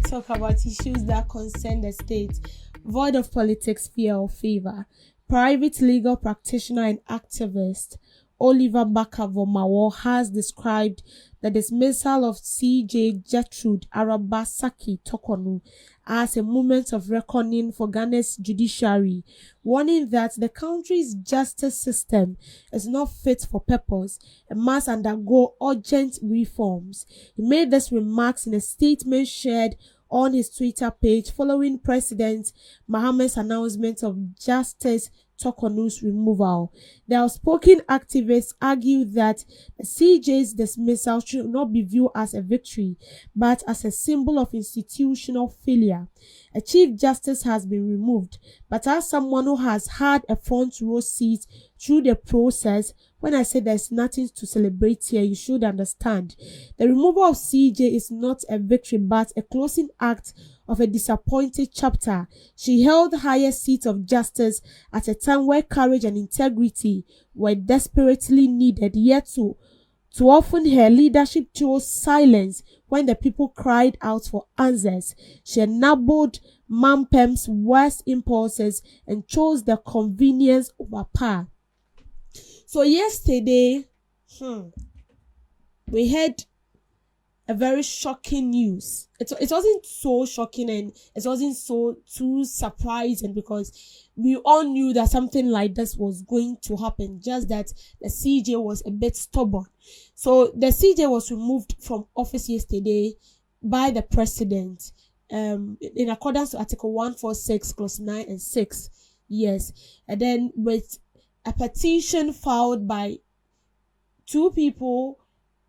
talk about issues that concern the state, void of politics, fear or favor. Private legal practitioner and activist Oliver Vormawor has described the dismissal of CJ Gertrude Arabasaki Tokonu as a moment of reckoning for Ghana's judiciary, warning that the country's justice system is not fit for purpose and must undergo urgent reforms. He made these remarks in a statement shared on his Twitter page following President Mahamad's announcement of Justice Tokonu's removal. The outspoken activists argue that the CJ's dismissal should not be viewed as a victory, but as a symbol of institutional failure. A Chief Justice has been removed, but as someone who has had a front row seat through the process, when I say there's nothing to celebrate here, you should understand. The removal of CJ is not a victory, but a closing act of a disappointed chapter. She held the highest seat of justice at a time where courage and integrity were desperately needed, yet too often her leadership chose silence when the people cried out for answers. She enabled Mampem's worst impulses and chose the convenience over power. So yesterday, we heard a very shocking news. It wasn't so shocking and it wasn't so too surprising because we all knew that something like this was going to happen, just that the CJ was a bit stubborn. So the CJ was removed from office yesterday by the president in accordance to Article 146, Clause 9 and 6. Yes. And then with a petition filed by two people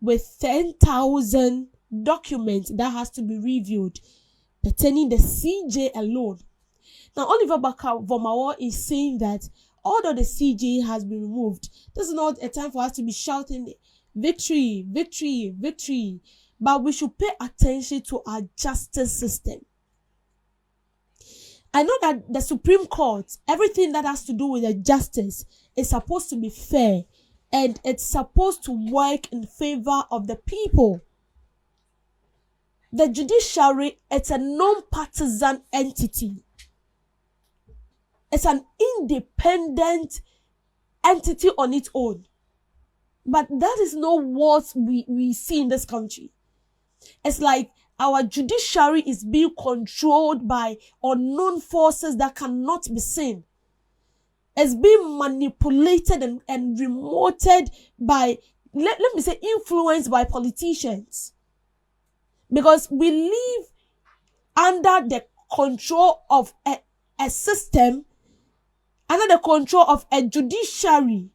with 10,000 documents that has to be reviewed pertaining the CJ alone. Now, Oliver Vormawor is saying that although the CJ has been removed, this is not a time for us to be shouting victory, victory, victory, but we should pay attention to our justice system. I know that the Supreme Court, everything that has to do with the justice is supposed to be fair and it's supposed to work in favor of the people. The judiciary, it's a non-partisan entity. It's an independent entity on its own. But that is not what we see in this country. It's like our judiciary is being controlled by unknown forces that cannot be seen. It's being manipulated and remoted by, let me say, influenced by politicians. Because we live under the control of a system, under the control of a judiciary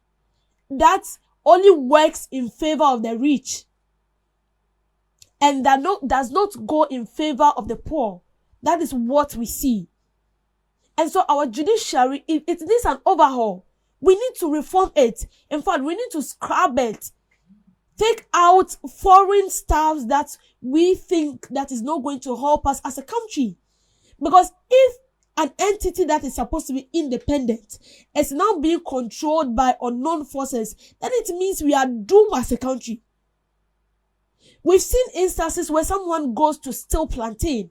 that only works in favor of the rich and that does not go in favor of the poor. That is what we see. And so our judiciary, it needs an overhaul. We need to reform it. In fact, we need to scrap it. Take out foreign staffs that we think that is not going to help us as a country. Because if an entity that is supposed to be independent is now being controlled by unknown forces, then it means we are doomed as a country. We've seen instances where someone goes to steal plantain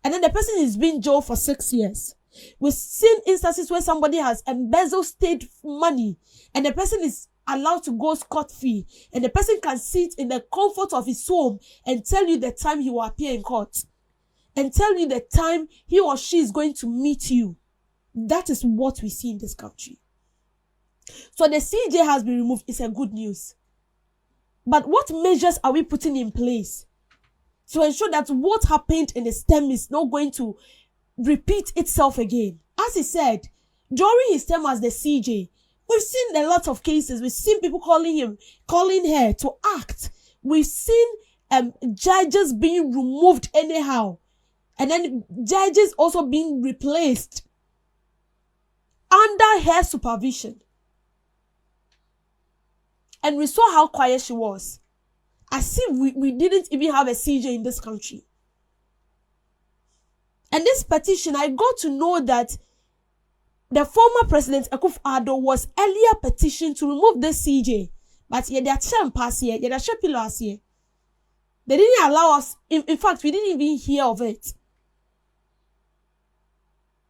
and then the person is being jailed for 6 years. We've seen instances where somebody has embezzled state money and the person is allowed to go scot-free and the person can sit in the comfort of his home and tell you the time he will appear in court and tell you the time he or she is going to meet you. That is what we see in this country. So the CJ has been removed. It's a good news. But what measures are we putting in place to ensure that what happened in the STEM is not going to repeat itself again? As he said, during his term as the CJ, we've seen a lot of cases. We've seen people calling her to act. We've seen judges being removed anyhow. And then judges also being replaced under her supervision. And we saw how quiet she was. As if we didn't even have a CJ in this country. And this petition, I got to know that the former President Akufo-Addo was earlier petitioned to remove this CJ. But yeah, they are pass here, yeah, they are pillows here. They didn't allow us. In fact, we didn't even hear of it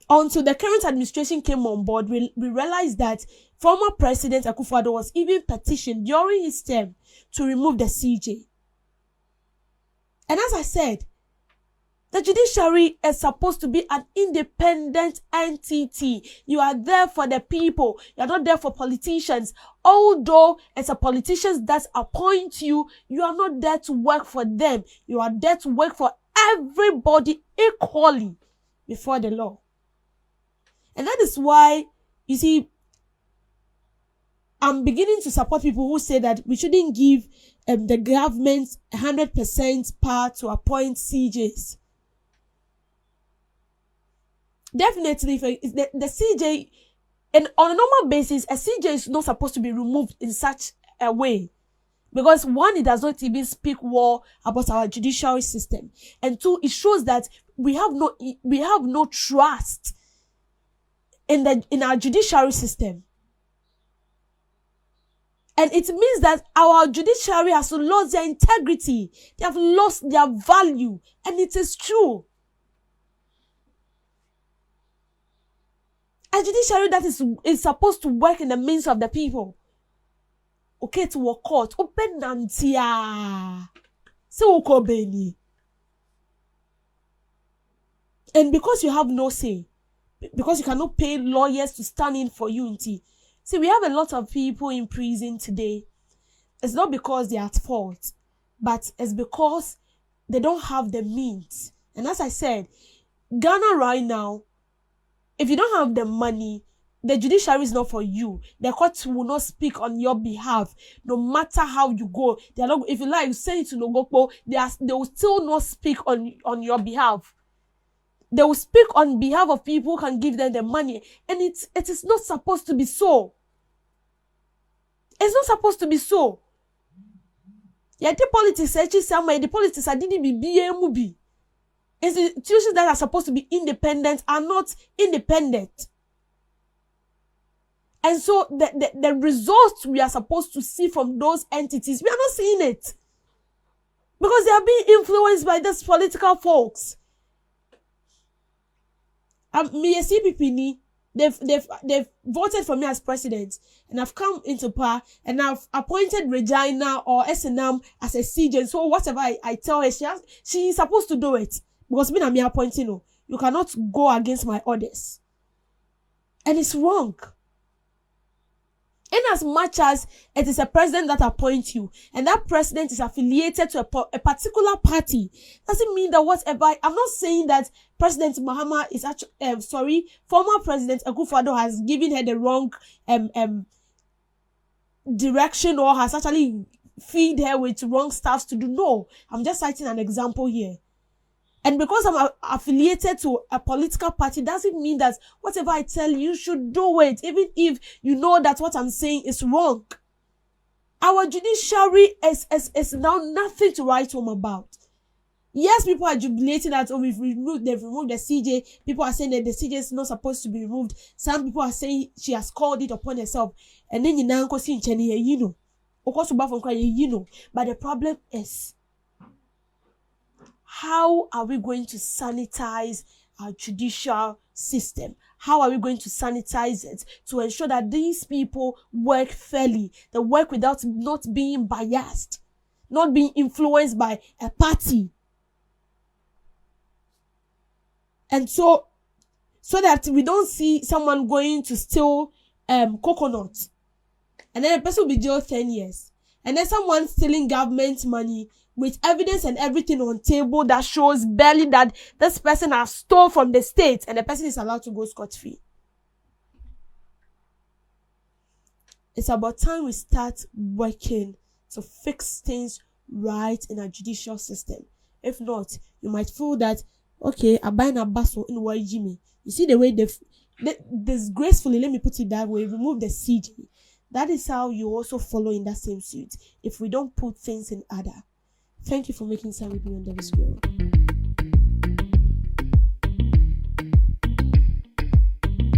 until the current administration came on board. We realized that former President Akufo-Addo was even petitioned during his term to remove the CJ. And as I said, the judiciary is supposed to be an independent entity. You are there for the people. You are not there for politicians. Although it's a politicians that appoint you, you are not there to work for them. You are there to work for everybody equally before the law. And that is why, you see, I'm beginning to support people who say that we shouldn't give the government 100% power to appoint CJs. Definitely, if the CJ, and on a normal basis, a CJ is not supposed to be removed in such a way. Because one, it does not even speak well about our judiciary system. And two, it shows that we have no trust in our judiciary system. And it means that our judiciary has lost their integrity. They have lost their value. And it is true. A judiciary that is supposed to work in the midst of the people. Okay, to work court. Open nantia. So beni. And because you have no say, because you cannot pay lawyers to stand in for you, see, we have a lot of people in prison today. It's not because they are at fault, but it's because they don't have the means. And as I said, Ghana right now, if you don't have the money, the judiciary is not for you. The court will not speak on your behalf, no matter how you go. They are not. If you like, you send it to Nogokpo, they will still not speak on your behalf. They will speak on behalf of people who can give them the money, and it is not supposed to be so. It's not supposed to be so. Yeah, the politics actually somewhere. The politics I didn't be. Institutions that are supposed to be independent are not independent. And so the results we are supposed to see from those entities, we are not seeing it. Because they are being influenced by these political folks. Me a CPP, they've voted for me as president, and I've come into power, and I've appointed Regina or SNM as a CJ. So whatever I tell her, she's supposed to do it. Because me and me appointing you. You cannot go against my orders. And it's wrong. In as much as it is a president that appoints you, and that president is affiliated to a particular party, doesn't mean that whatever. I'm not saying that President Mahama is actually, former President Akufo-Addo has given her the wrong direction or has actually feed her with wrong stuff to do. No, I'm just citing an example here. And because I'm affiliated to a political party, doesn't mean that whatever I tell you, you should do it, even if you know that what I'm saying is wrong. Our judiciary is now nothing to write home about. Yes, people are jubilating that they've removed the CJ. People are saying that the CJ is not supposed to be removed. Some people are saying she has called it upon herself. And then you now go see you know. But the problem is, how are we going to sanitize our judicial system? How are we going to sanitize it to ensure that these people work fairly? They work without not being biased, not being influenced by a party. And so that we don't see someone going to steal coconut, and then the person will be jailed 10 years. And then someone stealing government money with evidence and everything on table that shows barely that this person has stole from the state, and the person is allowed to go scot-free. It's about time we start working to fix things right in our judicial system. If not, you might feel that, okay, I buy a basso in Jimmy. You see the way they disgracefully, let me put it that way, remove the CJ. That is how you also follow in that same suit if we don't put things in order. Thank you for making time with me on the video.